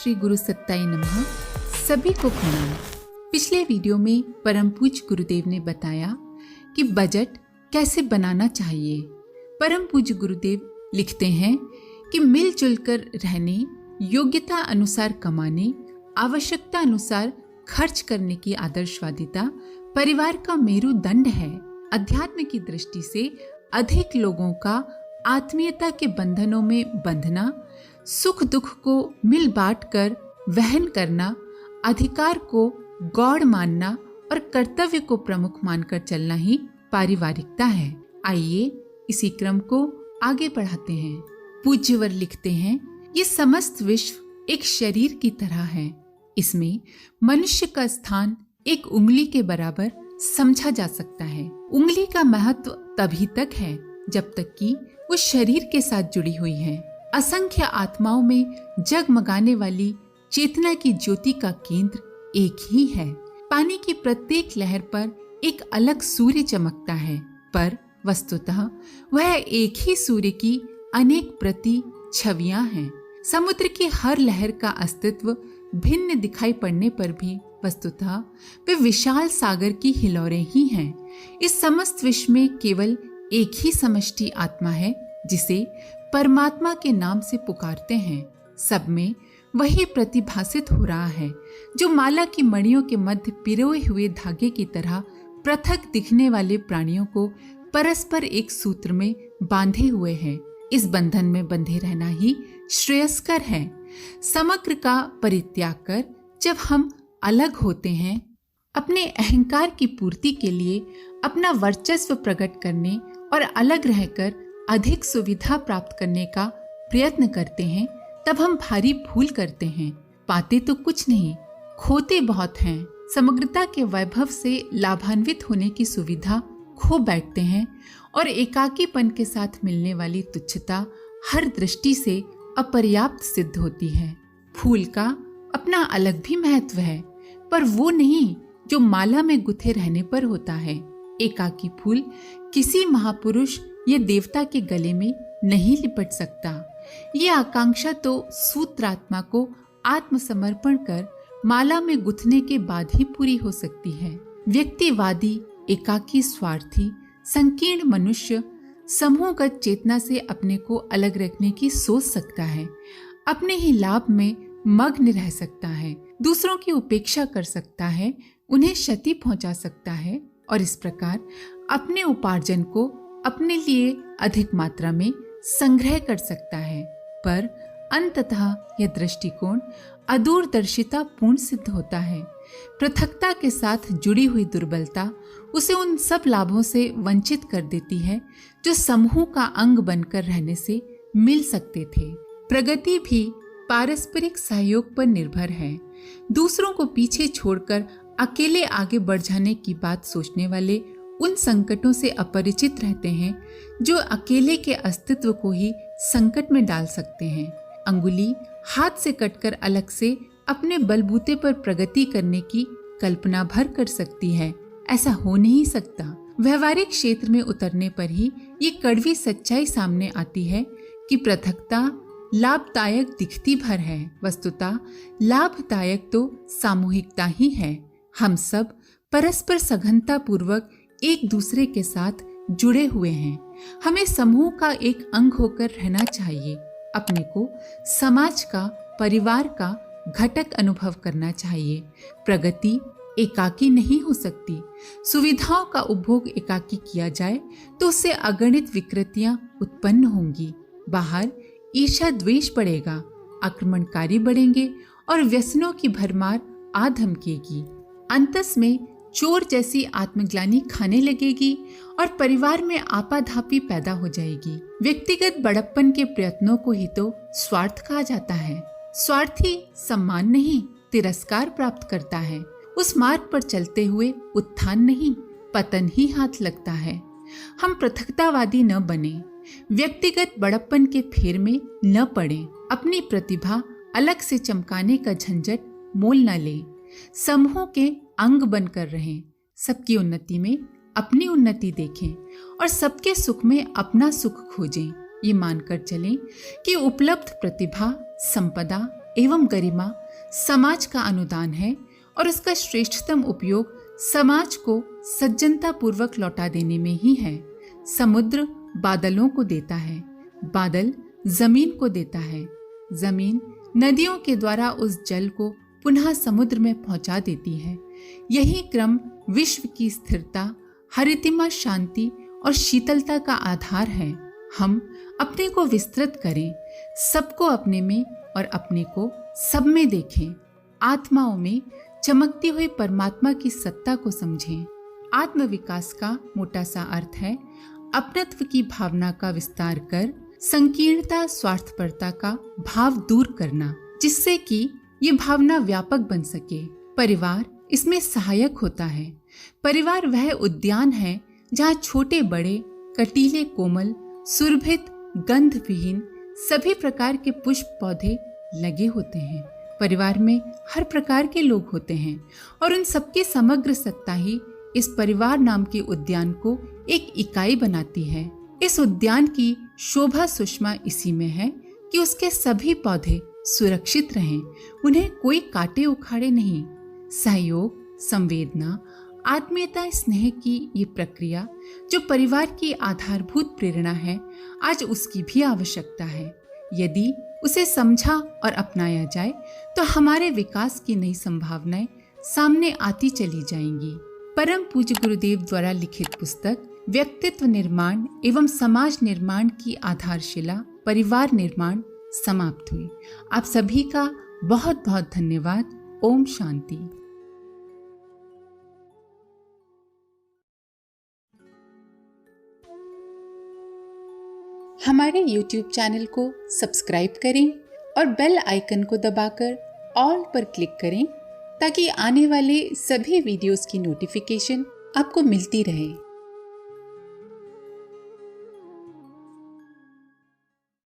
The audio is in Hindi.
श्री गुरु सत्ताय नमः। सभी को प्रणाम। पिछले वीडियो में परम पूज्य गुरुदेव ने बताया कि बजट कैसे बनाना चाहिए। परम पूज्य गुरुदेव लिखते हैं कि मिलजुल कर रहने, योग्यता अनुसार कमाने, आवश्यकता अनुसार खर्च करने की आदर्शवादिता परिवार का मेरुदंड है। अध्यात्म की दृष्टि से अधिक लोगों का आत्मीयता के बंधनों में बंधना, सुख दुख को मिल बांट कर वहन करना, अधिकार को गौड़ मानना और कर्तव्य को प्रमुख मानकर चलना ही पारिवारिकता है। आइए इसी क्रम को आगे बढ़ाते हैं। पूज्यवर लिखते हैं, ये समस्त विश्व एक शरीर की तरह है। इसमें मनुष्य का स्थान एक उंगली के बराबर समझा जा सकता है। उंगली का महत्व तभी तक है जब तक कि वो शरीर के साथ जुड़ी हुई है। असंख्य आत्माओं में जगमगाने वाली चेतना की ज्योति का केंद्र एक ही है। पानी की प्रत्येक लहर पर एक अलग सूर्य चमकता है, पर वस्तुतः वह एक ही सूर्य की अनेक प्रति छवियां हैं। समुद्र की हर लहर का अस्तित्व भिन्न दिखाई पड़ने पर भी वस्तुतः वे विशाल सागर की हिलोरें ही हैं। इस समस्त विश्व में केवल एक ही समष्टि आत्मा है जिसे परमात्मा के नाम से पुकारते हैं। सब में वही प्रतिभासित हो रहा है जो माला की मणियों के मध्य पिरोए हुए धागे की तरह पृथक दिखने वाले प्राणियों को परस्पर एक सूत्र में बांधे हुए है। इस बंधन में बंधे रहना ही श्रेयस्कर है। समग्र का परित्याग कर जब हम अलग होते हैं, अपने अहंकार की पूर्ति के लिए अपना वर्चस्व प्रकट करने और अलग रहकर अधिक सुविधा प्राप्त करने का प्रयत्न करते हैं, तब हम भारी भूल करते हैं। पाते तो कुछ नहीं, खोते बहुत हैं। समग्रता के वैभव से लाभान्वित होने की सुविधा खो बैठते हैं और एकाकीपन के साथ मिलने वाली तुच्छता हर दृष्टि से अपर्याप्त सिद्ध होती है। फूल का अपना अलग भी महत्व है, पर वो नहीं जो माला में गुथे रहने पर होता है। एकाकी फूल किसी महापुरुष या देवता के गले में नहीं लिपट सकता। ये आकांक्षा तो सूत्रात्मा को आत्मसमर्पण कर माला में गुथने के बाद ही पूरी हो सकती है। व्यक्तिवादी, एकाकी, स्वार्थी, संकीर्ण मनुष्य समूहगत चेतना से अपने को अलग रखने की सोच सकता है। अपने ही लाभ में मग्न रह सकता है, दूसरों की उपेक्षा कर सकता है, उन्हें क्षति पहुंचा सकता है और इस प्रकार अपने उपार्जन को अपने लिए अधिक मात्रा में संग्रह कर सकता है। पर अंततः यह दृष्टिकोण अदूरदर्शिता पूर्ण सिद्ध होता है। पृथकता के साथ जुड़ी हुई दुर्बलता उसे उन सब लाभों से वंचित कर देती है जो समूह का अंग बनकर रहने से मिल सकते थे। प्रगति भी पारस्परिक सहयोग पर निर्भर है। दूसरों को पीछे छोड़कर अकेले आगे बढ़ जाने की बात सोचने वाले उन संकटों से अपरिचित रहते हैं जो अकेले के अस्तित्व को ही संकट में डाल सकते हैं। अंगुली हाथ से कटकर अलग से अपने बलबूते पर प्रगति करने की कल्पना भर कर सकती है, ऐसा हो नहीं सकता। व्यवहारिक क्षेत्र में उतरने पर ही ये कड़वी सच्चाई सामने आती है कि पृथकता लाभदायक दिखती भर है, वस्तुतः लाभदायक तो सामूहिकता ही है। हम सब परस्पर सघनता पूर्वक एक दूसरे के साथ जुड़े हुए हैं। हमें समूह का एक अंग होकर रहना चाहिए। अपने को समाज का, परिवार का घटक अनुभव करना चाहिए। प्रगति एकाकी नहीं हो सकती। सुविधाओं का उपभोग एकाकी किया जाए तो उससे अगणित विकृतियां उत्पन्न होंगी। बाहर ईर्ष्या द्वेष बढ़ेगा, आक्रमणकारी बढ़ेंगे और व्यसनों की भरमार आ धमकेगी। अंतस में चोर जैसी आत्मग्लानि खाने लगेगी और परिवार में आपाधापी पैदा हो जाएगी। व्यक्तिगत बड़प्पन के प्रयत्नों को ही तो स्वार्थ कहा जाता है। स्वार्थी सम्मान नहीं, तिरस्कार प्राप्त करता है। उस मार्ग पर चलते हुए उत्थान नहीं, पतन ही हाथ लगता है। हम पृथकतावादी न बने, व्यक्तिगत बड़प्पन के फेर में न पड़े, अपनी प्रतिभा अलग से चमकाने का झंझट मोल न ले, समूह के अंग बनकर रहें, सबकी उन्नति में अपनी उन्नति देखें और सबके सुख में अपना सुख खोजें। ये मानकर चलें कि उपलब्ध प्रतिभा, संपदा एवं गरिमा समाज का अनुदान है और उसका श्रेष्ठतम उपयोग समाज को सज्जनता पूर्वक लौटा देने में ही है। समुद्र बादलों को देता है, बादल जमीन को देता है, जमीन नदियों के द्वारा उस जल को पुनः समुद्र में पहुंचा देती है। यही क्रम विश्व की स्थिरता, हरितिमा, शांति और शीतलता का आधार है। हम अपने को विस्तृत करें, सबको अपने में और अपने को सब में देखें। आत्माओं में चमकती हुई परमात्मा की सत्ता को समझें। आत्म विकास का मोटा सा अर्थ है अपनत्व की भावना का विस्तार कर संकीर्णता, स्वार्थपरता का भाव दूर करना, जिससे कि ये भावना व्यापक बन सके। परिवार इसमें सहायक होता है। परिवार वह उद्यान है जहाँ छोटे बड़े, कटीले कोमल, सुरभित, गंध विहीन सभी प्रकार के पुष्प पौधे लगे होते हैं। परिवार में हर प्रकार के लोग होते हैं और उन सबकी समग्र सत्ता ही इस परिवार नाम के उद्यान को एक इकाई बनाती है। इस उद्यान की शोभा सुषमा इसी में है कि उसके सभी पौधे सुरक्षित रहें, उन्हें कोई काटे उखाड़े नहीं। सहयोग, संवेदना, आत्मीयता, स्नेह की ये प्रक्रिया जो परिवार की आधारभूत प्रेरणा है, आज उसकी भी आवश्यकता है। यदि उसे समझा और अपनाया जाए तो हमारे विकास की नई संभावनाएं सामने आती चली जाएंगी। परम पूज्य गुरुदेव द्वारा लिखित पुस्तक व्यक्तित्व निर्माण एवं समाज निर्माण की आधारशिला परिवार निर्माण समाप्त हुई। आप सभी का बहुत बहुत धन्यवाद। ओम शांति। हमारे YouTube चैनल को सब्सक्राइब करें और बेल आइकन को दबाकर ऑल पर क्लिक करें ताकि आने वाले सभी वीडियोस की नोटिफिकेशन आपको मिलती रहे।